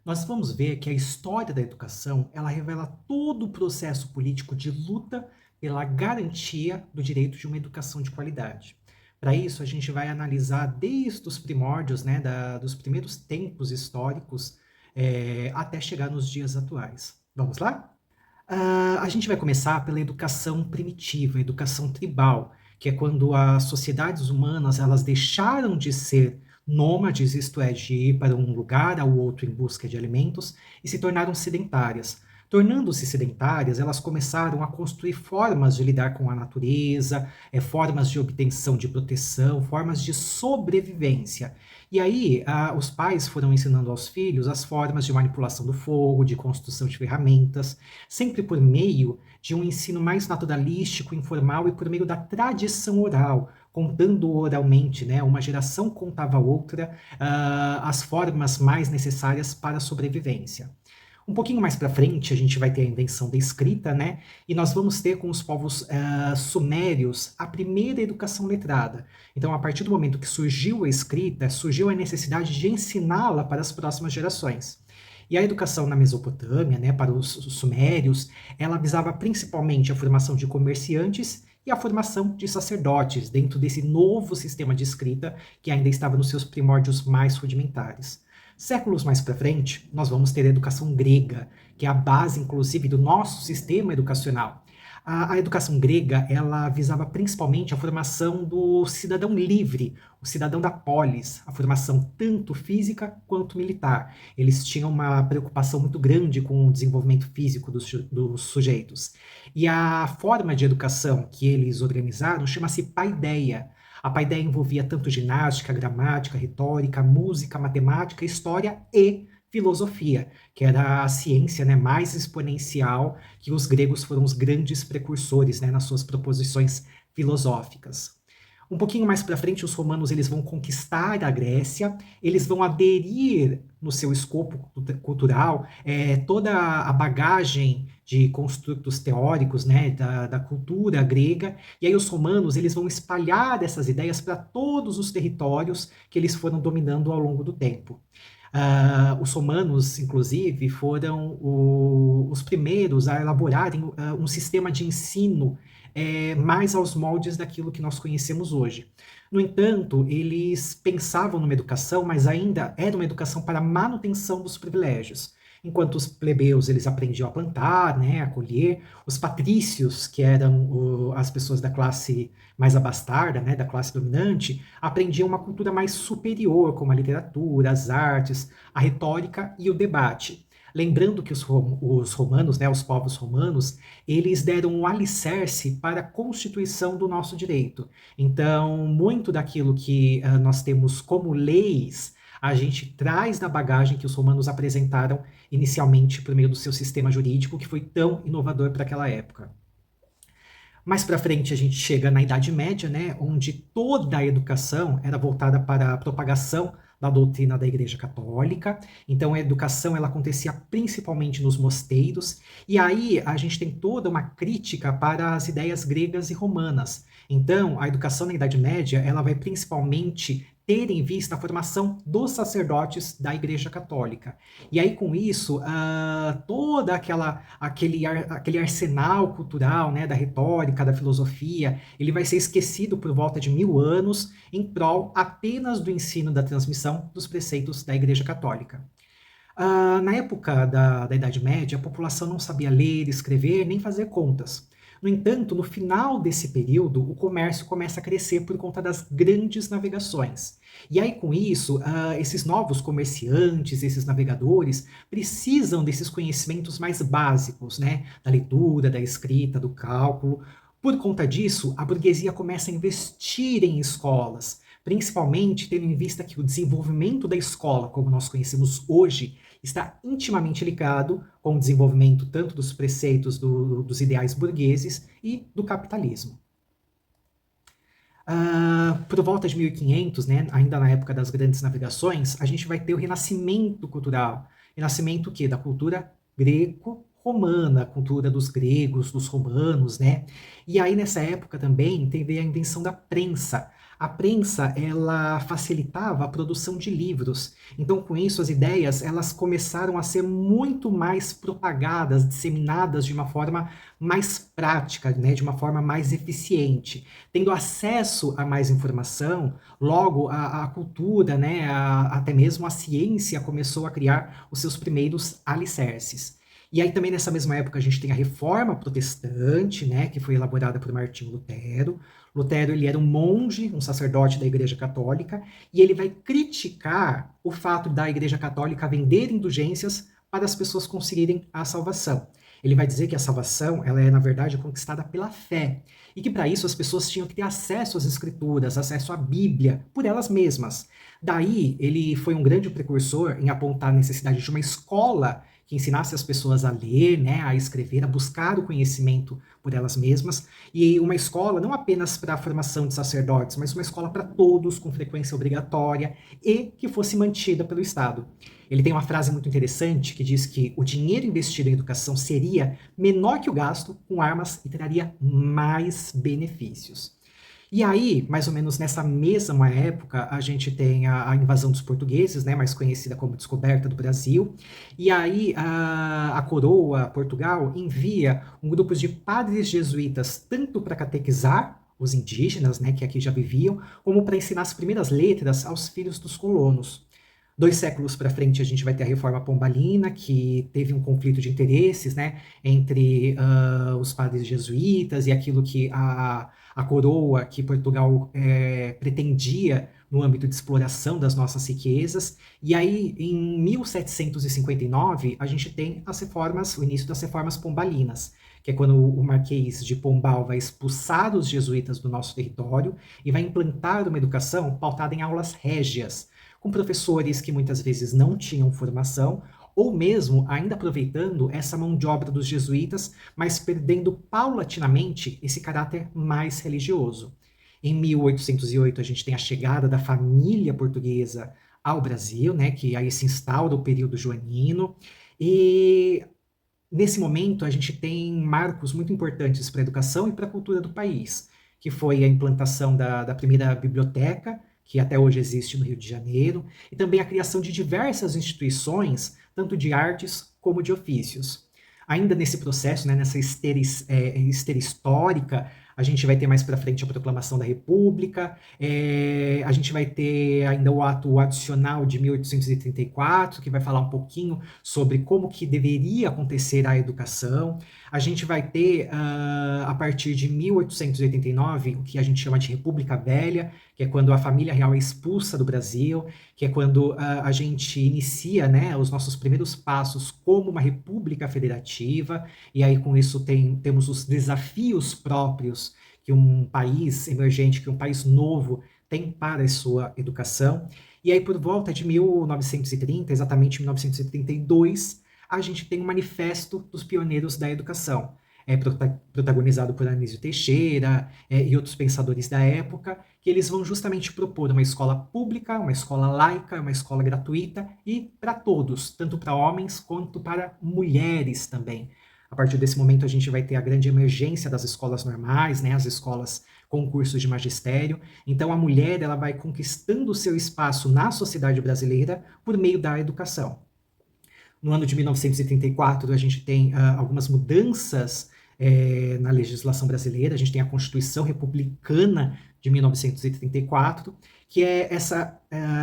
Nós vamos ver que a história da educação, ela revela todo o processo político de luta pela garantia do direito de uma educação de qualidade. Para isso, a gente vai analisar desde os primórdios, né, dos primeiros tempos históricos, até chegar nos dias atuais. Vamos lá? A gente vai começar pela educação primitiva, a educação tribal, que é quando as sociedades humanas elas deixaram de ser nômades, isto é, de ir para um lugar ao outro em busca de alimentos, e se tornaram sedentárias. Tornando-se sedentárias, elas começaram a construir formas de lidar com a natureza, formas de obtenção de proteção, formas de sobrevivência. E aí, os pais foram ensinando aos filhos as formas de manipulação do fogo, de construção de ferramentas, sempre por meio de um ensino mais naturalístico, informal e por meio da tradição oral, contando oralmente, né? Uma geração contava a outra as formas mais necessárias para a sobrevivência. Um pouquinho mais para frente, a gente vai ter a invenção da escrita, né? E nós vamos ter com os povos sumérios a primeira educação letrada. Então, a partir do momento que surgiu a escrita, surgiu a necessidade de ensiná-la para as próximas gerações. E a educação na Mesopotâmia, né, para os sumérios, ela visava principalmente a formação de comerciantes e a formação de sacerdotes dentro desse novo sistema de escrita que ainda estava nos seus primórdios mais rudimentares. Séculos mais para frente, nós vamos ter a educação grega, que é a base, inclusive, do nosso sistema educacional. A educação grega, ela visava principalmente a formação do cidadão livre, o cidadão da polis, a formação tanto física quanto militar. Eles tinham uma preocupação muito grande com o desenvolvimento físico dos sujeitos. E a forma de educação que eles organizaram chama-se paideia. A paideia envolvia tanto ginástica, gramática, retórica, música, matemática, história e filosofia, que era a ciência, né, mais exponencial, que os gregos foram os grandes precursores, né, nas suas proposições filosóficas. Um pouquinho mais para frente, os romanos eles vão conquistar a Grécia, eles vão aderir no seu escopo cultural toda a bagagem de construtos teóricos, né, da cultura grega, e aí os romanos eles vão espalhar essas ideias para todos os territórios que eles foram dominando ao longo do tempo. Os romanos, inclusive, foram os primeiros a elaborarem um sistema de ensino mais aos moldes daquilo que nós conhecemos hoje. No entanto, eles pensavam numa educação, mas ainda era uma educação para a manutenção dos privilégios. Enquanto os plebeus eles aprendiam a plantar, né, a colher, os patrícios, que eram as pessoas da classe mais abastada, né, da classe dominante, aprendiam uma cultura mais superior, como a literatura, as artes, a retórica e o debate. Lembrando que os romanos, né, os povos romanos, eles deram um alicerce para a constituição do nosso direito. Então, muito daquilo que nós temos como leis, a gente traz da bagagem que os romanos apresentaram inicialmente por meio do seu sistema jurídico, que foi tão inovador para aquela época. Mais para frente a gente chega na Idade Média, né, onde toda a educação era voltada para a propagação da doutrina da Igreja Católica. Então a educação ela acontecia principalmente nos mosteiros, e aí a gente tem toda uma crítica para as ideias gregas e romanas. Então a educação na Idade Média ela vai principalmente ter em vista a formação dos sacerdotes da Igreja Católica. E aí, com isso, toda aquele arsenal cultural, né, da retórica, da filosofia, ele vai ser esquecido por volta de 1000 anos em prol apenas do ensino da transmissão dos preceitos da Igreja Católica. Na época da Idade Média, a população não sabia ler, escrever, nem fazer contas. No entanto, no final desse período, o comércio começa a crescer por conta das grandes navegações. E aí, com isso, esses novos comerciantes, esses navegadores, precisam desses conhecimentos mais básicos, né? Da leitura, da escrita, do cálculo. Por conta disso, a burguesia começa a investir em escolas, principalmente tendo em vista que o desenvolvimento da escola, como nós conhecemos hoje, está intimamente ligado com o desenvolvimento tanto dos preceitos dos ideais burgueses e do capitalismo. Por volta de 1500, né, ainda na época das grandes navegações, a gente vai ter o renascimento cultural. Renascimento o quê? Da cultura greco-romana, a cultura dos gregos, dos romanos, né? E aí nessa época também teve a invenção da prensa. A prensa, ela facilitava a produção de livros. Então, com isso, as ideias, elas começaram a ser muito mais propagadas, disseminadas de uma forma mais prática, né, de uma forma mais eficiente. Tendo acesso a mais informação, logo a cultura, né, até mesmo a ciência começou a criar os seus primeiros alicerces. E aí também nessa mesma época a gente tem a Reforma Protestante, né, que foi elaborada por Martinho Lutero. Lutero, ele era um monge, um sacerdote da Igreja Católica, e ele vai criticar o fato da Igreja Católica vender indulgências para as pessoas conseguirem a salvação. Ele vai dizer que a salvação, ela é na verdade conquistada pela fé, e que para isso as pessoas tinham que ter acesso às escrituras, acesso à Bíblia, por elas mesmas. Daí, ele foi um grande precursor em apontar a necessidade de uma escola que ensinasse as pessoas a ler, né, a escrever, a buscar o conhecimento por elas mesmas, e uma escola não apenas para a formação de sacerdotes, mas uma escola para todos, com frequência obrigatória, e que fosse mantida pelo Estado. Ele tem uma frase muito interessante que diz que o dinheiro investido em educação seria menor que o gasto com armas e traria mais benefícios. E aí, mais ou menos nessa mesma época, a gente tem a invasão dos portugueses, né, mais conhecida como descoberta do Brasil. E aí a coroa, Portugal, envia um grupo de padres jesuítas tanto para catequizar os indígenas, né, que aqui já viviam, como para ensinar as primeiras letras aos filhos dos colonos. 2 séculos para frente, a gente vai ter a Reforma Pombalina, que teve um conflito de interesses, né, entre os padres jesuítas e aquilo que a coroa que Portugal pretendia no âmbito de exploração das nossas riquezas. E aí, em 1759, a gente tem as reformas, o início das reformas pombalinas, que é quando o Marquês de Pombal vai expulsar os jesuítas do nosso território e vai implantar uma educação pautada em aulas régias, com professores que muitas vezes não tinham formação, ou mesmo ainda aproveitando essa mão de obra dos jesuítas, mas perdendo paulatinamente esse caráter mais religioso. Em 1808, a gente tem a chegada da família portuguesa ao Brasil, né, que aí se instaura o período joanino, e nesse momento a gente tem marcos muito importantes para a educação e para a cultura do país, que foi a implantação da primeira biblioteca, que até hoje existe no Rio de Janeiro, e também a criação de diversas instituições, tanto de artes como de ofícios. Ainda nesse processo, né, nessa esteira histórica, a gente vai ter mais para frente a proclamação da República, a gente vai ter ainda o ato adicional de 1834, que vai falar um pouquinho sobre como que deveria acontecer a educação. A gente vai ter, a partir de 1889, o que a gente chama de República Velha, que é quando a família real é expulsa do Brasil, que é quando a gente inicia, né, os nossos primeiros passos como uma república federativa, e aí com isso temos os desafios próprios que um país emergente, que um país novo tem para a sua educação. E aí por volta de 1930, exatamente 1932, a gente tem o Manifesto dos Pioneiros da Educação, protagonizado por Anísio Teixeira e outros pensadores da época, que eles vão justamente propor uma escola pública, uma escola laica, uma escola gratuita e para todos, tanto para homens quanto para mulheres também. A partir desse momento a gente vai ter a grande emergência das escolas normais, né, as escolas com cursos de magistério. Então a mulher ela vai conquistando o seu espaço na sociedade brasileira por meio da educação. No ano de 1934, a gente tem algumas mudanças na legislação brasileira. A gente tem a Constituição Republicana de 1934, que é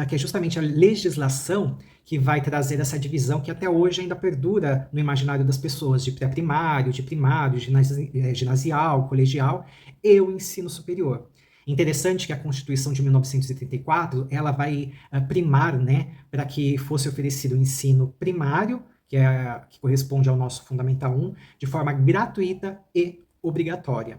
que é justamente a legislação que vai trazer essa divisão que até hoje ainda perdura no imaginário das pessoas, de pré-primário, de primário, ginasial, colegial e o ensino superior. Interessante que a Constituição de 1934 ela vai primar, né, para que fosse oferecido o ensino primário, que corresponde ao nosso Fundamental 1, de forma gratuita e obrigatória.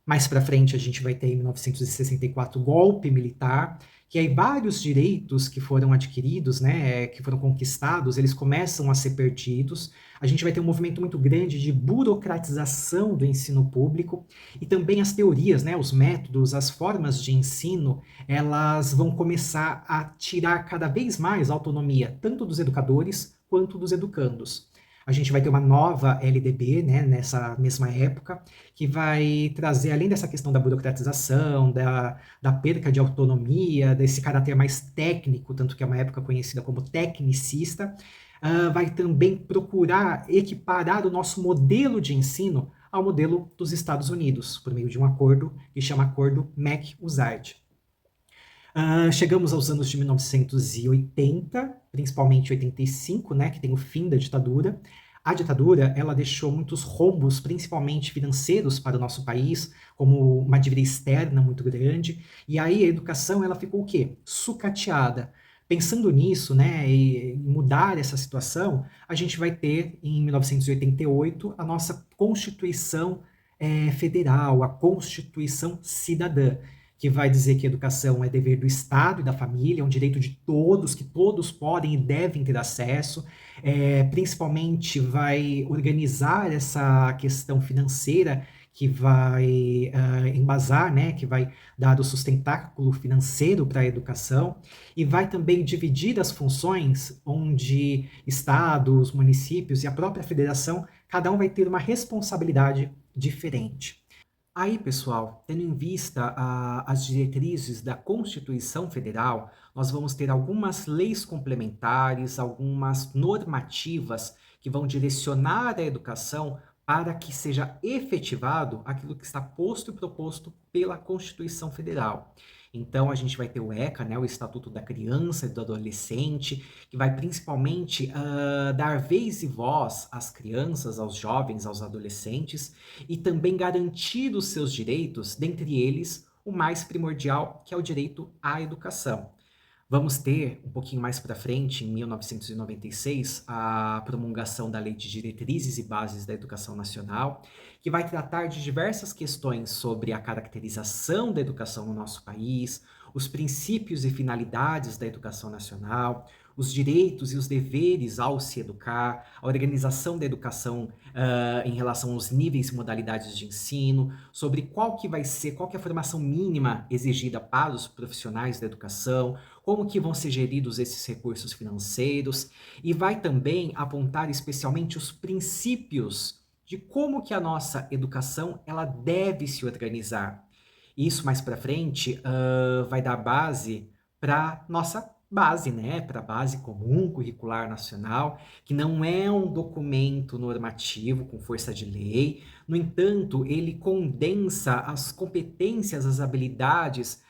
Mais para frente a gente vai ter em 1964 o golpe militar, que aí vários direitos que foram adquiridos, né, que foram conquistados, eles começam a ser perdidos. A gente vai ter um movimento muito grande de burocratização do ensino público e também as teorias, né, os métodos, as formas de ensino, elas vão começar a tirar cada vez mais autonomia, tanto dos educadores quanto dos educandos. A gente vai ter uma nova LDB, né, nessa mesma época, que vai trazer, além dessa questão da burocratização, da perca de autonomia, desse caráter mais técnico, tanto que é uma época conhecida como tecnicista, vai também procurar equiparar o nosso modelo de ensino ao modelo dos Estados Unidos, por meio de um acordo que chama Acordo MAC-USAID. Chegamos aos anos de 1980, principalmente 85, né, que tem o fim da ditadura. A ditadura, ela deixou muitos rombos, principalmente financeiros, para o nosso país, como uma dívida externa muito grande, e aí a educação, ela ficou o quê? Sucateada. Pensando nisso, né, e mudar essa situação, a gente vai ter, em 1988, a nossa Constituição Federal, a Constituição Cidadã, que vai dizer que a educação é dever do Estado e da família, é um direito de todos, que todos podem e devem ter acesso, principalmente vai organizar essa questão financeira que vai embasar, né, que vai dar o sustentáculo financeiro para a educação e vai também dividir as funções onde estados, municípios e a própria federação, cada um vai ter uma responsabilidade diferente. Aí, pessoal, tendo em vista as diretrizes da Constituição Federal, nós vamos ter algumas leis complementares, algumas normativas que vão direcionar a educação para que seja efetivado aquilo que está posto e proposto pela Constituição Federal. Então, a gente vai ter o ECA, né, o Estatuto da Criança e do Adolescente, que vai principalmente dar vez e voz às crianças, aos jovens, aos adolescentes, e também garantir os seus direitos, dentre eles o mais primordial, que é o direito à educação. Vamos ter, um pouquinho mais para frente, em 1996, a promulgação da Lei de Diretrizes e Bases da Educação Nacional, que vai tratar de diversas questões sobre a caracterização da educação no nosso país, os princípios e finalidades da educação nacional, os direitos e os deveres ao se educar, a organização da educação em relação aos níveis e modalidades de ensino, sobre qual que vai ser, qual que é a formação mínima exigida para os profissionais da educação, como que vão ser geridos esses recursos financeiros, e vai também apontar especialmente os princípios de como que a nossa educação ela deve se organizar. Isso mais para frente vai dar base para nossa base, né? Para a base comum curricular nacional, que não é um documento normativo com força de lei. No entanto, ele condensa as competências, as habilidades,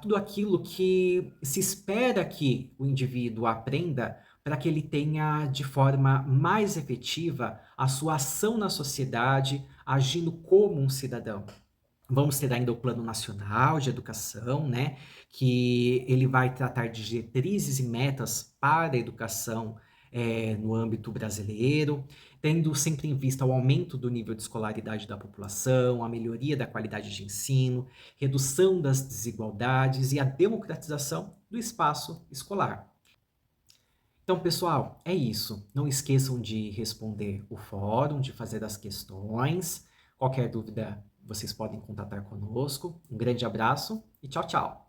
tudo aquilo que se espera que o indivíduo aprenda para que ele tenha de forma mais efetiva a sua ação na sociedade, agindo como um cidadão. Vamos ter ainda o Plano Nacional de Educação, né, que ele vai tratar de diretrizes e metas para a educação no âmbito brasileiro, tendo sempre em vista o aumento do nível de escolaridade da população, a melhoria da qualidade de ensino, redução das desigualdades e a democratização do espaço escolar. Então, pessoal, é isso. Não esqueçam de responder o fórum, de fazer as questões. Qualquer dúvida, vocês podem contatar conosco. Um grande abraço e tchau, tchau!